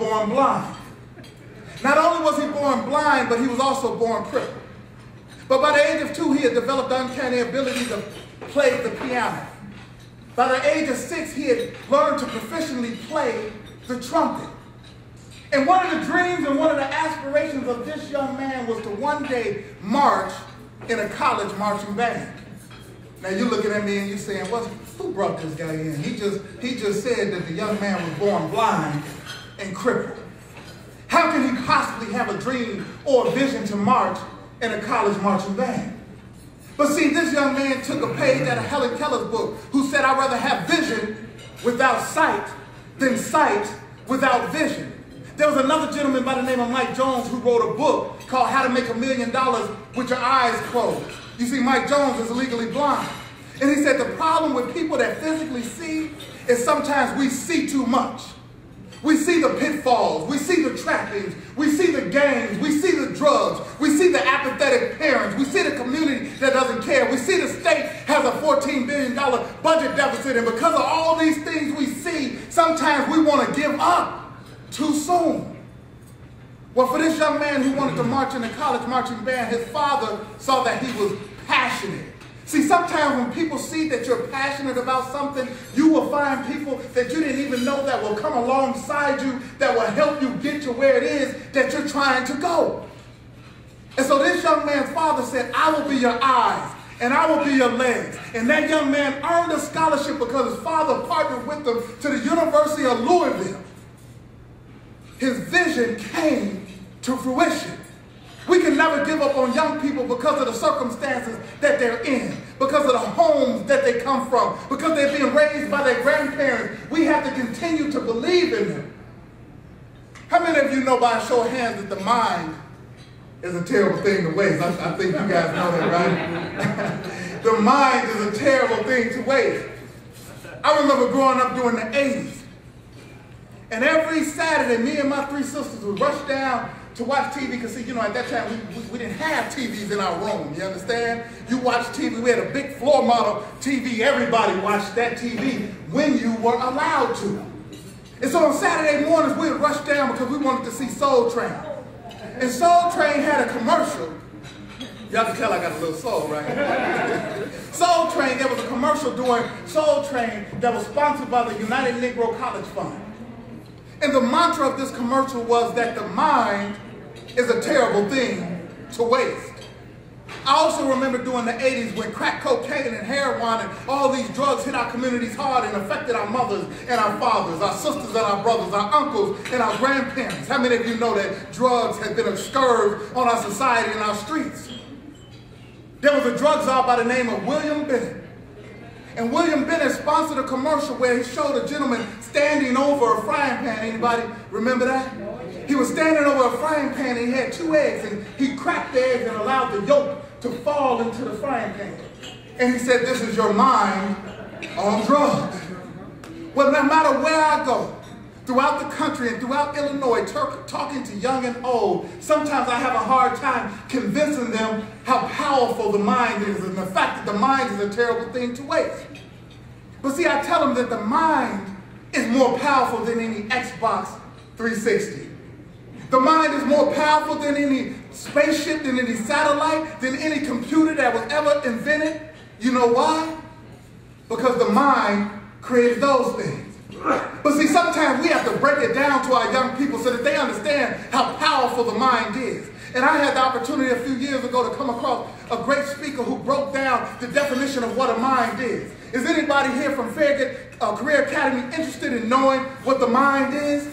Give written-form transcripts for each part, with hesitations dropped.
born blind. Not only was he born blind, but he was also born crippled. But by the age of 2, he had developed the uncanny ability to play the piano. By the age of 6, he had learned to proficiently play the trumpet. And one of the dreams and one of the aspirations of this young man was to one day march in a college marching band. Now you're looking at me and you're saying, who brought this guy in? He just said that the young man was born blind and crippled. How can he possibly have a dream or a vision to march in a college marching band? But see, this young man took a page out of Helen Keller's book, who said, I'd rather have vision without sight than sight without vision. There was another gentleman by the name of Mike Jones who wrote a book called How to Make $1 Million with Your Eyes Closed. You see, Mike Jones is legally blind. And he said the problem with people that physically see is sometimes we see too much. We see the pitfalls, we see the trappings, we see the gangs, we see the drugs, we see the apathetic parents, we see the community that doesn't care, we see the state has a $14 billion budget deficit, and because of all these things we see, sometimes we want to give up too soon. Well, for this young man who wanted to march in the college marching band, his father saw that he was passionate. See, sometimes when people see that you're passionate about something, you will find people that you didn't even know that will come alongside you, that will help you get to where it is that you're trying to go. And so this young man's father said, I will be your eyes and I will be your legs. And that young man earned a scholarship because his father partnered with him to the University of Louisville. His vision came to fruition. We can never give up on young people because of the circumstances that they're in, because of the homes that they come from, because they're being raised by their grandparents. We have to continue to believe in them. How many of you know by a show of hands that the mind is a terrible thing to waste? I think you guys know that, right? The mind is a terrible thing to waste. I remember growing up during the 80s. And every Saturday, me and my 3 sisters would rush down to watch TV, because see, you know, at that time we didn't have TVs in our room, you understand? You watch TV, we had a big floor model TV, everybody watched that TV when you were allowed to. And so on Saturday mornings we would rush down because we wanted to see Soul Train. And Soul Train had a commercial. Y'all can tell I got a little soul, right? Soul Train, there was a commercial during Soul Train that was sponsored by the United Negro College Fund. And the mantra of this commercial was that the mind is a terrible thing to waste. I also remember during the 80s when crack cocaine and heroin and all these drugs hit our communities hard and affected our mothers and our fathers, our sisters and our brothers, our uncles and our grandparents. How many of you know that drugs have been a scourge on our society and our streets? There was a drug czar by the name of William Bennett. And William Bennett sponsored a commercial where he showed a gentleman standing over a frying pan. Anybody remember that? He was standing over a frying pan and he had 2 eggs, and he cracked the eggs and allowed the yolk to fall into the frying pan. And he said, this is your mind on drugs. Well, no matter where I go, throughout the country and throughout Illinois, talking to young and old, sometimes I have a hard time convincing them how powerful the mind is and the fact that the mind is a terrible thing to waste. But see, I tell them that the mind is more powerful than any Xbox 360. The mind is more powerful than any spaceship, than any satellite, than any computer that was ever invented. You know why? Because the mind created those things. But see, sometimes we have to break it down to our young people so that they understand how powerful the mind is. And I had the opportunity a few years ago to come across a great speaker who broke down the definition of what a mind is. Is anybody here from Farragut Career Academy interested in knowing what the mind is?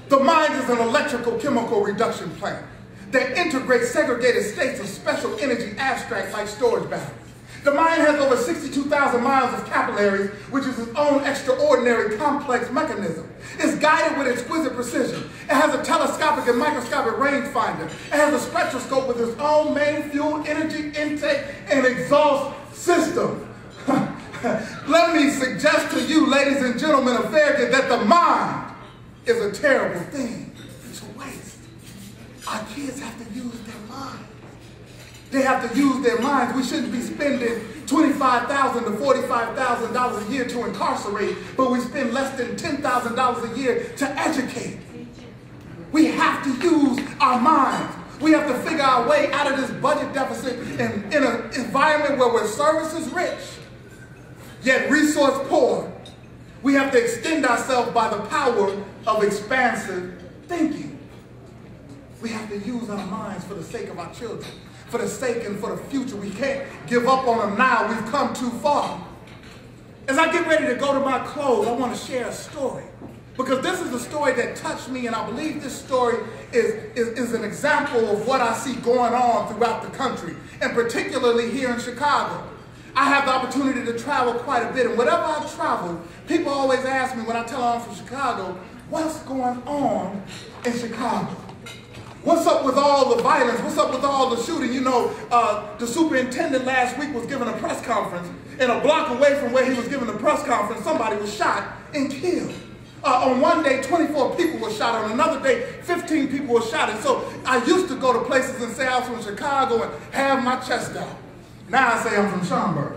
The mind is an electrical chemical reduction plant that integrates segregated states of special energy abstract like storage batteries. The mind has over 62,000 miles of capillaries, which is its own extraordinary complex mechanism. It's guided with exquisite precision. It has a telescopic and microscopic rangefinder. It has a spectroscope with its own main fuel, energy intake, and exhaust system. Let me suggest to you, ladies and gentlemen of Farragut, that the mind is a terrible thing to waste. Our kids have to use their mind. They have to use their minds. We shouldn't be spending $25,000 to $45,000 a year to incarcerate, but we spend less than $10,000 a year to educate. We have to use our minds. We have to figure our way out of this budget deficit in an environment where we're services rich, yet resource poor. We have to extend ourselves by the power of expansive thinking. We have to use our minds for the sake of our children, for the sake and for the future. We can't give up on them now. We've come too far. As I get ready to go to my close, I want to share a story. Because this is a story that touched me, and I believe this story is an example of what I see going on throughout the country, and particularly here in Chicago. I have the opportunity to travel quite a bit, and whenever I travel, people always ask me when I tell them I'm from Chicago, what's going on in Chicago? What's up with all the violence? What's up with all the shooting? You know, the superintendent last week was giving a press conference, and a block away from where he was giving the press conference, somebody was shot and killed. On one day, 24 people were shot. On another day, 15 people were shot. And so I used to go to places and say I was from Chicago and have my chest out. Now I say I'm from Schaumburg.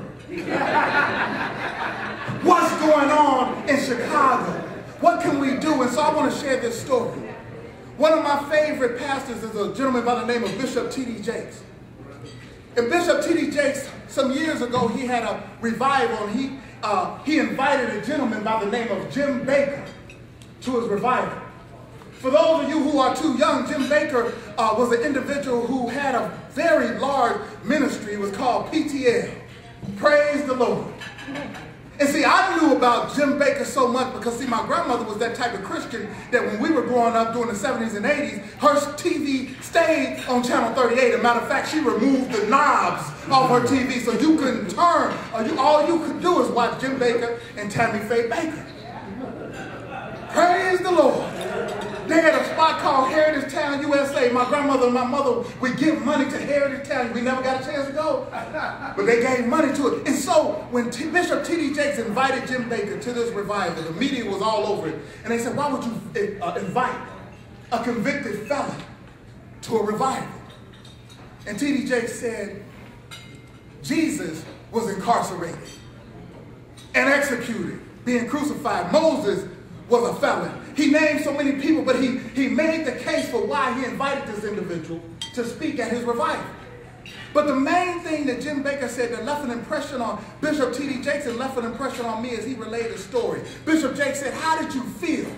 What's going on in Chicago? What can we do? And so I want to share this story. One of my favorite pastors is a gentleman by the name of Bishop T.D. Jakes. And Bishop T.D. Jakes, some years ago, he had a revival, and he invited a gentleman by the name of Jim Baker to his revival. For those of you who are too young, Jim Baker was an individual who had a very large ministry. It was called PTL. Praise the Lord. And see, I knew about Jim Baker so much because, see, my grandmother was that type of Christian that when we were growing up during the 70s and 80s, her TV stayed on Channel 38. As a matter of fact, she removed the knobs off her TV so you couldn't turn. All you could do is watch Jim Baker and Tammy Faye Baker. Praise the Lord. They had a spot called Heritage Town USA. My grandmother and my mother would give money to Heritage Town. We never got a chance to go, but they gave money to it. And so when Bishop T.D. Jakes invited Jim Baker to this revival, the media was all over it. And they said, why would you invite a convicted felon to a revival? And T.D. Jakes said, Jesus was incarcerated and executed, being crucified. Moses was a felon. He named so many people, but he made the case for why he invited this individual to speak at his revival. But the main thing that Jim Baker said that left an impression on Bishop T.D. Jakes and left an impression on me as he relayed a story. Bishop Jakes said, how did you feel?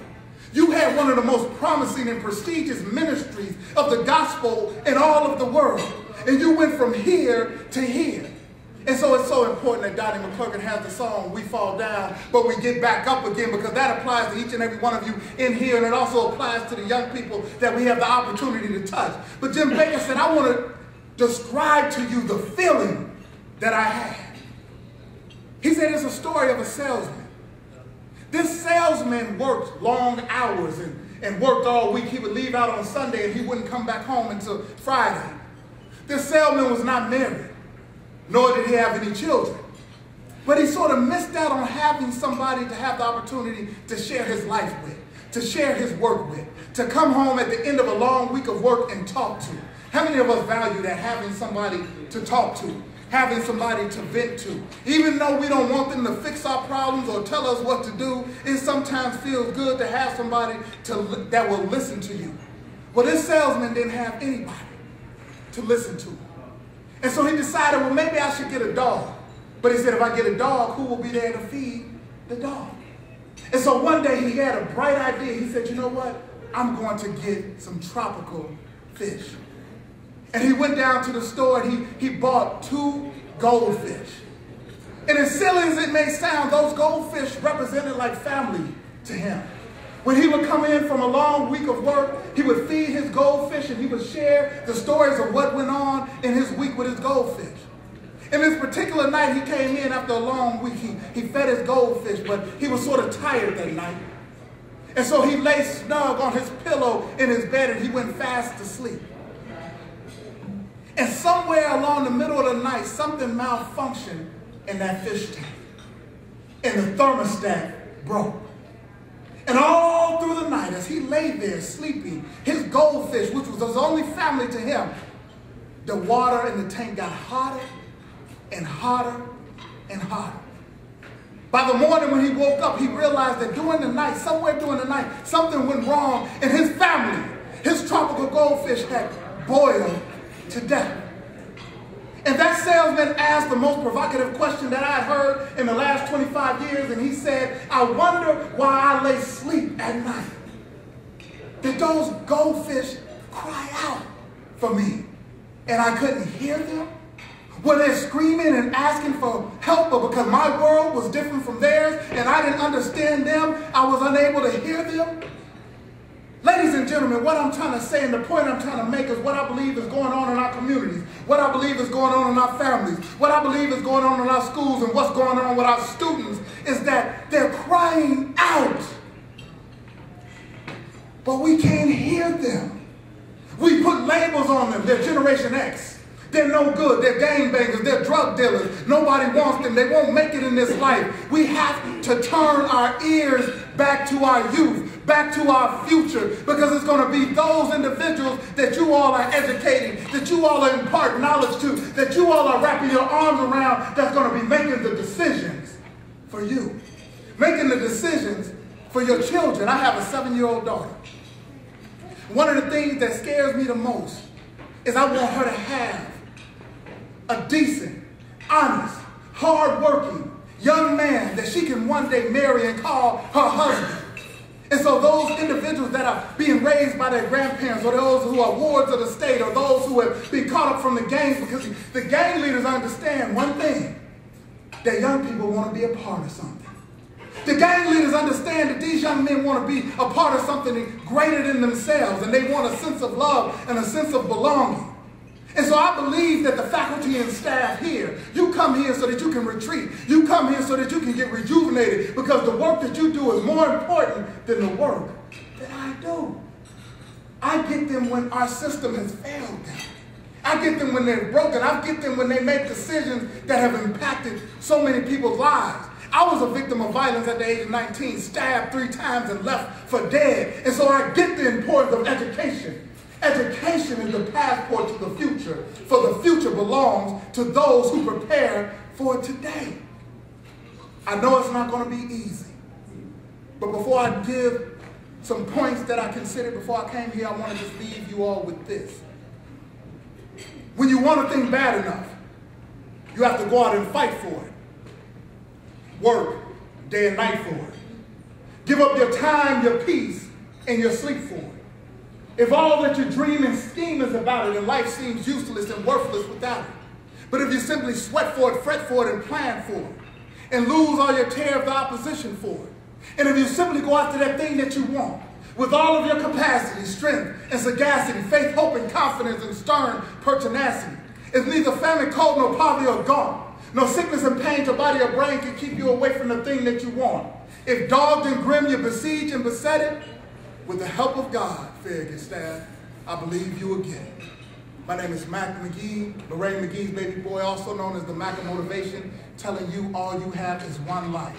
You had one of the most promising and prestigious ministries of the gospel in all of the world, and you went from here to here. And so it's so important that Donnie McClurkin has the song, We Fall Down, but we get back up again, because that applies to each and every one of you in here, and it also applies to the young people that we have the opportunity to touch. But Jim Baker said, I want to describe to you the feeling that I had. He said it's a story of a salesman. This salesman worked long hours and worked all week. He would leave out on Sunday and he wouldn't come back home until Friday. This salesman was not married, nor did he have any children. But he sort of missed out on having somebody to have the opportunity to share his life with, to share his work with, to come home at the end of a long week of work and talk to. How many of us value that, having somebody to talk to, having somebody to vent to? Even though we don't want them to fix our problems or tell us what to do, it sometimes feels good to have somebody that will listen to you. Well, this salesman didn't have anybody to listen to. And so he decided, well, maybe I should get a dog. But he said, if I get a dog, who will be there to feed the dog? And so one day he had a bright idea. He said, you know what? I'm going to get some tropical fish. And he went down to the store and he bought 2 goldfish. And as silly as it may sound, those goldfish represented like family to him. When he would come in from a long week of work, he would feed his goldfish and he would share the stories of what went on in his week with his goldfish. And this particular night, he came in after a long week. He fed his goldfish, but he was sort of tired that night. And so he lay snug on his pillow in his bed and he went fast to sleep. And somewhere along the middle of the night, something malfunctioned in that fish tank. And the thermostat broke. And all through the night, as he lay there sleeping, his goldfish, which was his only family to him, the water in the tank got hotter and hotter and hotter. By the morning when he woke up, he realized that during the night, somewhere during the night, something went wrong in his family. His tropical goldfish had boiled to death. And that salesman asked the most provocative question that I had heard in the last 25 years, and he said, I wonder why I lay sleep at night. Did those goldfish cry out for me and I couldn't hear them? Were they screaming and asking for help, but because my world was different from theirs and I didn't understand them, I was unable to hear them? Ladies and gentlemen, what I'm trying to say and the point I'm trying to make is what I believe is going on in our communities, what I believe is going on in our families, what I believe is going on in our schools, and what's going on with our students is that they're crying out, but we can't hear them. We put labels on them. They're Generation X. They're no good. They're gangbangers. They're drug dealers. Nobody wants them. They won't make it in this life. We have to turn our ears back to our youth, back to our future, because it's going to be those individuals that you all are educating, that you all are imparting knowledge to, that you all are wrapping your arms around, that's going to be making the decisions for you, making the decisions for your children. I have a 7-year-old daughter. One of the things that scares me the most is I want her to have a decent, honest, hard-working young man that she can one day marry and call her husband. And so those individuals that are being raised by their grandparents, or those who are wards of the state, or those who have been caught up from the gangs, because the gang leaders understand one thing, that young people want to be a part of something. The gang leaders understand that these young men want to be a part of something greater than themselves, and they want a sense of love and a sense of belonging. And so I believe that the faculty and staff here, you come here so that you can retreat. You come here so that you can get rejuvenated, because the work that you do is more important than the work that I do. I get them when our system has failed them. I get them when they're broken. I get them when they make decisions that have impacted so many people's lives. I was a victim of violence at the age of 19, stabbed 3 times and left for dead. And so I get the importance of education. Education is the passport to the future, for the future belongs to those who prepare for today. I know it's not going to be easy, but before I give some points that I considered before I came here, I want to just leave you all with this. When you want a thing bad enough, you have to go out and fight for it. Work day and night for it. Give up your time, your peace, and your sleep for it. If all that you dream and scheme is about it, and life seems useless and worthless without it. But if you simply sweat for it, fret for it, and plan for it, and lose all your terror of the opposition for it, and if you simply go after that thing that you want, with all of your capacity, strength, and sagacity, faith, hope, and confidence, and stern pertinacity, if neither famine, cold, nor poverty or gaunt, no sickness and pain to body or brain can keep you away from the thing that you want. If dogged and grim you besiege and beset it, with the help of God, Farragut staff, I believe you will get it. My name is MCGHEE, Lorraine McGee's baby boy, also known as the MACK of Motivation, telling you all you have is one life.